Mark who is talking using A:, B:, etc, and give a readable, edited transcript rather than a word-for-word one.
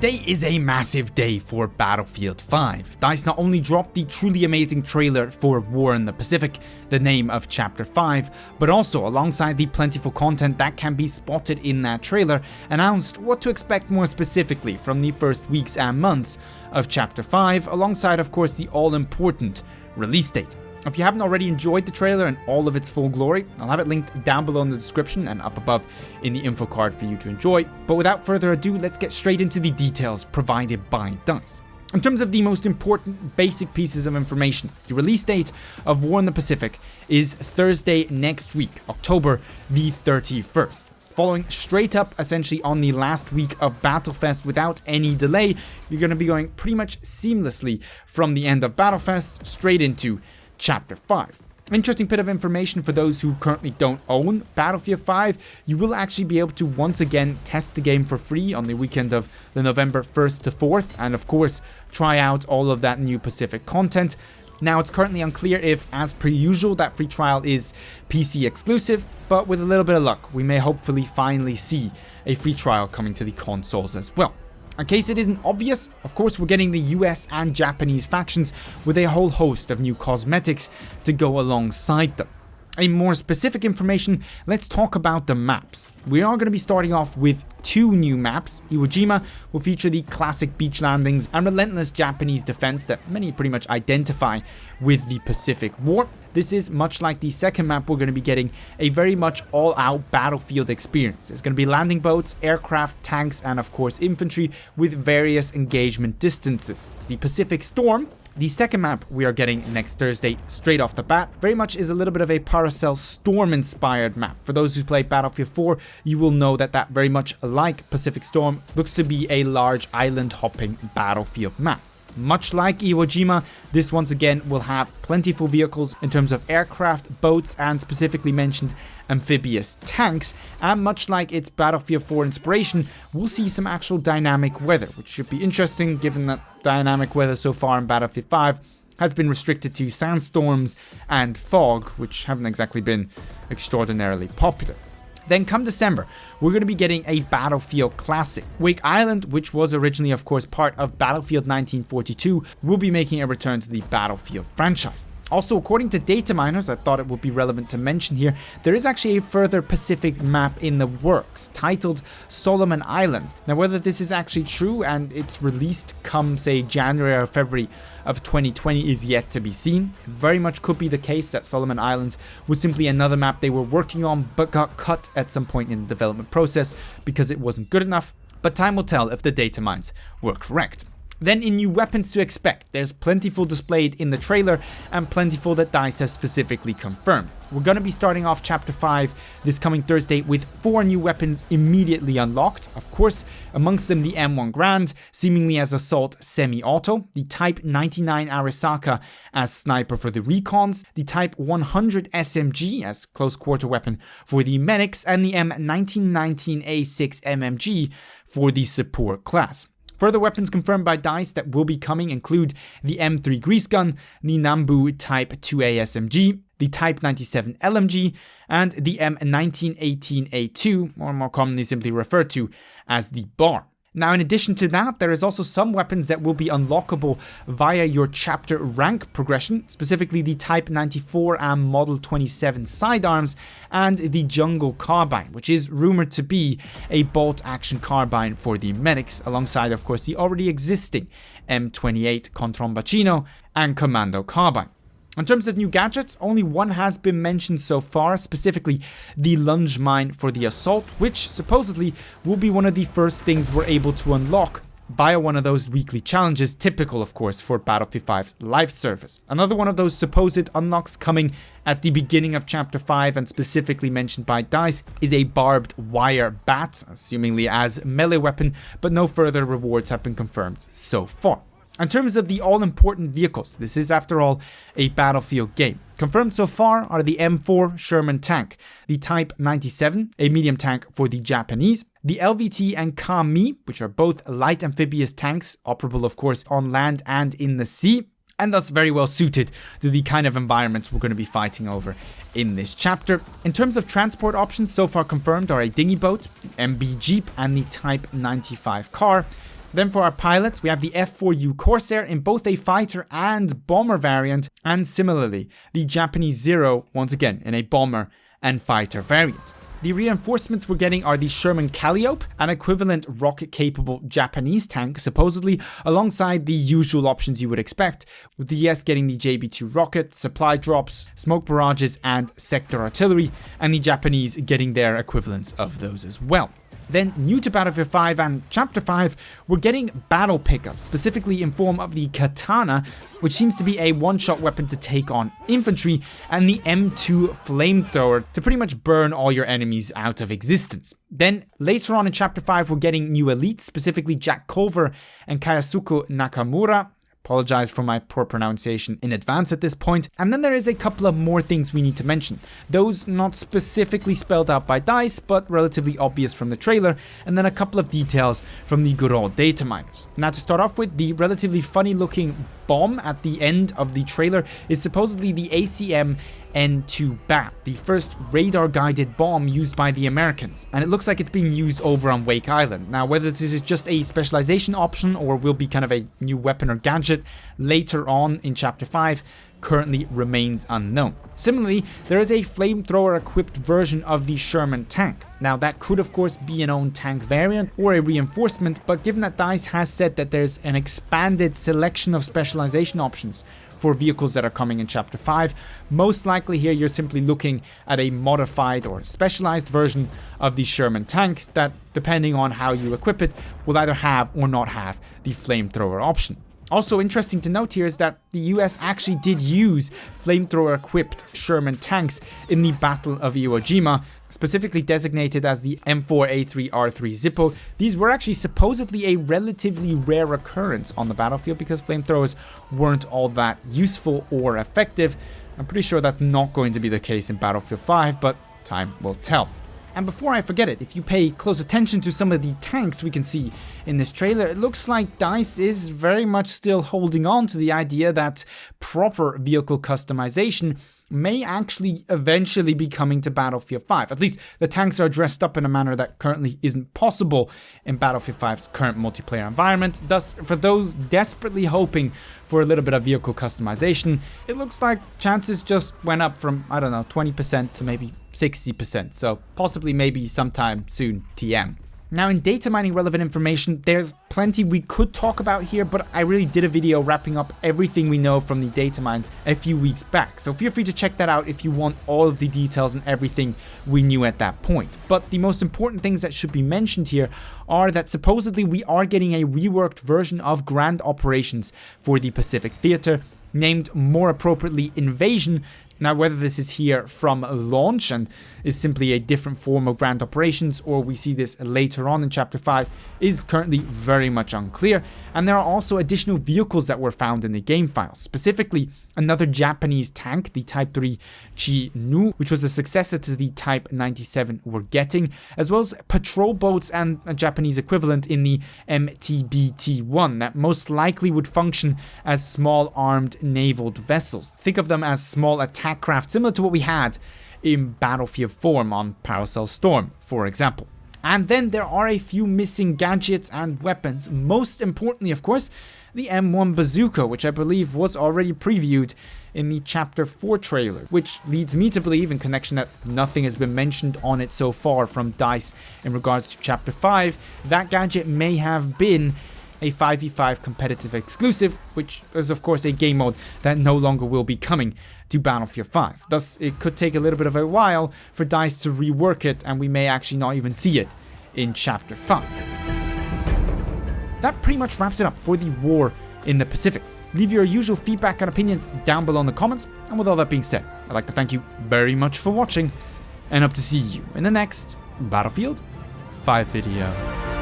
A: Today is a massive day for Battlefield 5. DICE not only dropped the truly amazing trailer for War in the Pacific, the name of Chapter 5, but also alongside the plentiful content that can be spotted in that trailer, announced what to expect more specifically from the first weeks and months of Chapter 5, alongside of course the all-important release date. If you haven't already enjoyed the trailer in all of its full glory, I'll have it linked down below in the description and up above in the info card for you to enjoy. But without further ado, let's get straight into the details provided by DICE. In terms of the most important basic pieces of information, the release date of War in the Pacific is Thursday next week, October the 31st. Following straight up essentially on the last week of Battlefest without any delay, you're going to be going pretty much seamlessly from the end of Battlefest straight into Chapter 5. Interesting bit of information for those who currently don't own Battlefield 5. You will actually be able to once again test the game for free on the weekend of the November 1st to 4th, and of course try out all of that new Pacific content. Now, it's currently unclear if, as per usual, that free trial is PC exclusive, but with a little bit of luck, we may hopefully finally see a free trial coming to the consoles as well. In case it isn't obvious, of course we're getting the US and Japanese factions with a whole host of new cosmetics to go alongside them. In more specific information, let's talk about the maps. We are going to be starting off with two new maps. Uwajima will feature the classic beach landings and relentless Japanese defense that many pretty much identify with the Pacific War. This is much like the second map. We're going to be getting a very much all-out battlefield experience. There's going to be landing boats, aircraft, tanks, and of course infantry with various engagement distances. The Pacific Storm, the second map we are getting next Thursday straight off the bat, very much is a little bit of a Paracel Storm inspired map. For those who play Battlefield 4, you will know that very much like Pacific Storm looks to be a large island hopping battlefield map. Much like Iwo Jima, this once again will have plentiful vehicles in terms of aircraft, boats, and specifically mentioned amphibious tanks, and much like its Battlefield 4 inspiration, we'll see some actual dynamic weather, which should be interesting given that dynamic weather so far in Battlefield 5 has been restricted to sandstorms and fog, which haven't exactly been extraordinarily popular. Then come December, we're going to be getting a Battlefield classic. Wake Island, which was originally of course part of Battlefield 1942, will be making a return to the Battlefield franchise. Also, according to data miners, I thought it would be relevant to mention here, there is actually a further Pacific map in the works, titled Solomon Islands. Now, whether this is actually true and it's released come, say, January or February of 2020 is yet to be seen. It very much could be the case that Solomon Islands was simply another map they were working on, but got cut at some point in the development process because it wasn't good enough. But time will tell if the data mines were correct. Then in new weapons to expect, there's plentiful displayed in the trailer and plentiful that DICE has specifically confirmed. We're going to be starting off Chapter 5 this coming Thursday with 4 new weapons immediately unlocked. Of course, amongst them the M1 Grand, seemingly as assault semi-auto, the Type 99 Arisaka as sniper for the recons, the Type 100 SMG as close quarter weapon for the medics, and the M1919A6 MMG for the support class. Further weapons confirmed by DICE that will be coming include the M3 Grease Gun, the Nambu Type 2A SMG, the Type 97 LMG, and the M1918A2, or more commonly simply referred to as the BAR. Now, in addition to that, there is also some weapons that will be unlockable via your chapter rank progression, specifically the Type 94 and Model 27 sidearms and the Jungle Carbine, which is rumored to be a bolt-action carbine for the medics, alongside, of course, the already existing M28 Contrombacino and Commando Carbine. In terms of new gadgets, only one has been mentioned so far, specifically the lunge mine for the assault, which supposedly will be one of the first things we're able to unlock via one of those weekly challenges, typical of course for Battlefield 5's live service. Another one of those supposed unlocks coming at the beginning of Chapter 5 and specifically mentioned by DICE is a barbed wire bat, assumingly as melee weapon, but no further rewards have been confirmed so far. In terms of the all-important vehicles, this is after all a Battlefield game. Confirmed so far are the M4 Sherman tank, the Type 97, a medium tank for the Japanese, the LVT and Ka-Mi, which are both light amphibious tanks, operable of course on land and in the sea, and thus very well suited to the kind of environments we're going to be fighting over in this chapter. In terms of transport options, so far confirmed are a dinghy boat, MB Jeep, and the Type 95 car. Then for our pilots, we have the F4U Corsair in both a fighter and bomber variant, and similarly, the Japanese Zero, once again, in a bomber and fighter variant. The reinforcements we're getting are the Sherman Calliope, an equivalent rocket-capable Japanese tank, supposedly, alongside the usual options you would expect, with the US getting the JB-2 rocket, supply drops, smoke barrages, and sector artillery, and the Japanese getting their equivalents of those as well. Then, new to Battlefield 5 and Chapter 5, we're getting battle pickups, specifically in form of the Katana, which seems to be a one-shot weapon to take on infantry, and the M2 flamethrower to pretty much burn all your enemies out of existence. Then, later on in Chapter 5, we're getting new elites, specifically Jack Culver and Kayasuke Nakamura. Apologize for my poor pronunciation in advance at this point. And then there is a couple of more things we need to mention. Those not specifically spelled out by DICE, but relatively obvious from the trailer, and then a couple of details from the good old data miners. Now to start off with, the relatively funny looking bomb at the end of the trailer is supposedly the ACM N2 BAT, the first radar-guided bomb used by the Americans, and it looks like it's being used over on Wake Island. Now, whether this is just a specialization option or will be kind of a new weapon or gadget later on in Chapter 5 currently remains unknown. Similarly, there is a flamethrower-equipped version of the Sherman tank. Now, that could of course be an own tank variant or a reinforcement, but given that DICE has said that there's an expanded selection of specialization options for vehicles that are coming in Chapter 5, most likely here you're simply looking at a modified or specialized version of the Sherman tank that, depending on how you equip it, will either have or not have the flamethrower option. Also interesting to note here is that the US actually did use flamethrower-equipped Sherman tanks in the Battle of Uwajima, specifically designated as the M4A3R3 Zippo. These were actually supposedly a relatively rare occurrence on the battlefield because flamethrowers weren't all that useful or effective. I'm pretty sure that's not going to be the case in Battlefield 5, but time will tell. And before I forget it, if you pay close attention to some of the tanks we can see in this trailer, it looks like DICE is very much still holding on to the idea that proper vehicle customization may actually eventually be coming to Battlefield 5. At least the tanks are dressed up in a manner that currently isn't possible in Battlefield 5's current multiplayer environment. Thus, for those desperately hoping for a little bit of vehicle customization, it looks like chances just went up from, I don't know, 20% to maybe 60%, so possibly maybe sometime soon TM. Now, in data mining relevant information, there's plenty we could talk about here, but I really did a video wrapping up everything we know from the data mines a few weeks back, so feel free to check that out if you want all of the details and everything we knew at that point. But the most important things that should be mentioned here are that supposedly we are getting a reworked version of Grand Operations for the Pacific Theater, named more appropriately Invasion. Now, whether this is here from launch and is simply a different form of Grand Operations, or we see this later on in Chapter 5, is currently very much unclear. And there are also additional vehicles that were found in the game files, specifically another Japanese tank, the Type 3 Chi-Nu, which was a successor to the Type 97 we're getting, as well as patrol boats and a Japanese equivalent in the MTB-T1 that most likely would function as small armed naval vessels. Think of them as small attack craft, similar to what we had in Battlefield 4 on Paracel Storm, for example. And then there are a few missing gadgets and weapons, most importantly, of course, the M1 Bazooka, which I believe was already previewed in the Chapter 4 trailer, which leads me to believe, in connection that nothing has been mentioned on it so far from DICE in regards to Chapter 5, that gadget may have been a 5v5 competitive exclusive, which is of course a game mode that no longer will be coming to Battlefield 5. Thus, it could take a little bit of a while for DICE to rework it, and we may actually not even see it in Chapter 5. That pretty much wraps it up for the war in the Pacific. Leave your usual feedback and opinions down below in the comments, and with all that being said, I'd like to thank you very much for watching, and hope to see you in the next Battlefield 5 video.